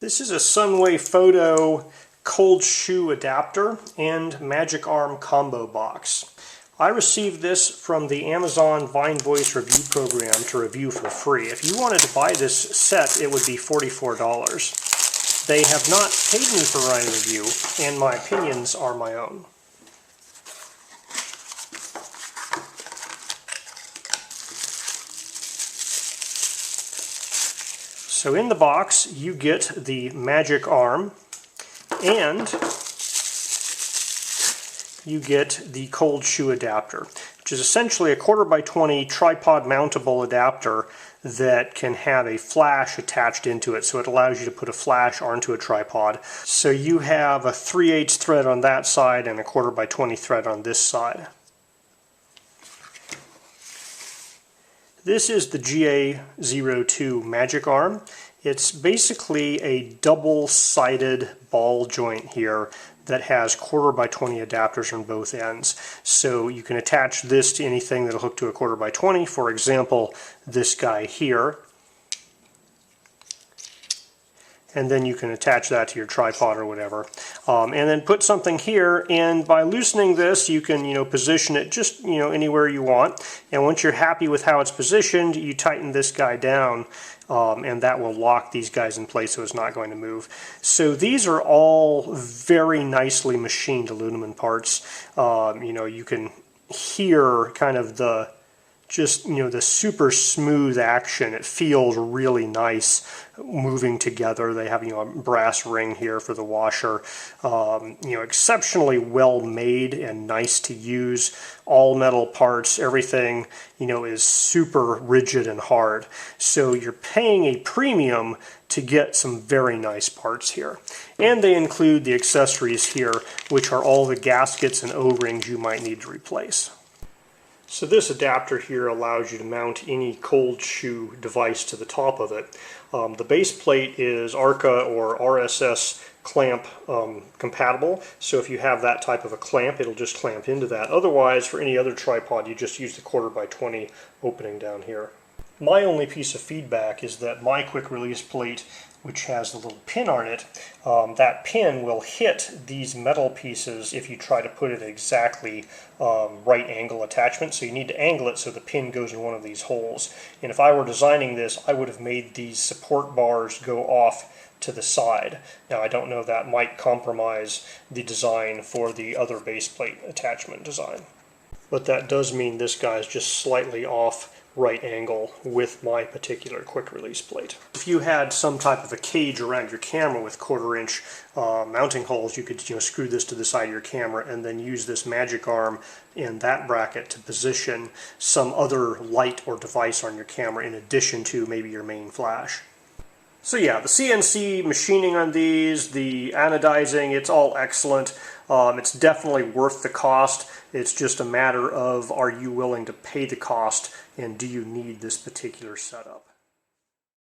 This is a Sunwayfoto cold shoe adapter and Magic Arm combo box. I received this from the Amazon Vine Voice review program to review for free. If you wanted to buy this set, it would be $44. They have not paid me for writing a review, and my opinions are my own. So in the box, you get the Magic Arm, and you get the cold shoe adapter, which is essentially a 1/4x20 tripod mountable adapter that can have a flash attached into it, so it allows you to put a flash onto a tripod. So you have a 3/8 thread on that side and a 1/4x20 thread on this side. This is the GA-02 Magic Arm. It's basically a double-sided ball joint here that has 1/4x20 adapters on both ends. So you can attach this to anything that'll hook to a 1/4x20, for example, this guy here. And then you can attach that to your tripod or whatever. And then put something here, and by loosening this you can position it just anywhere you want. And once you're happy with how it's positioned, you tighten this guy down, and that will lock these guys in place so it's not going to move. So these are all very nicely machined aluminum parts. You can hear kind of the the super smooth action. It feels really nice moving together. They have a brass ring here for the washer. Exceptionally well made and nice to use. All metal parts, everything is super rigid and hard. So you're paying a premium to get some very nice parts here. And they include the accessories here, which are all the gaskets and O-rings you might need to replace. So this adapter here allows you to mount any cold shoe device to the top of it. The base plate is Arca or RRS clamp compatible, so if you have that type of a clamp, it'll just clamp into that. Otherwise, for any other tripod, you just use the 1/4x20 opening down here. My only piece of feedback is that my quick release plate, which has the little pin on it, that pin will hit these metal pieces if you try to put it exactly right angle attachment. So you need to angle it so the pin goes in one of these holes. And if I were designing this, I would have made these support bars go off to the side. Now I don't know, that might compromise the design for the other base plate attachment design. But that does mean this guy is just slightly off right angle with my particular quick release plate. If you had some type of a cage around your camera with 1/4" mounting holes, you could screw this to the side of your camera and then use this Magic Arm in that bracket to position some other light or device on your camera in addition to maybe your main flash. So yeah, the CNC machining on these, the anodizing, it's all excellent. It's definitely worth the cost. It's just a matter of, are you willing to pay the cost, and do you need this particular setup?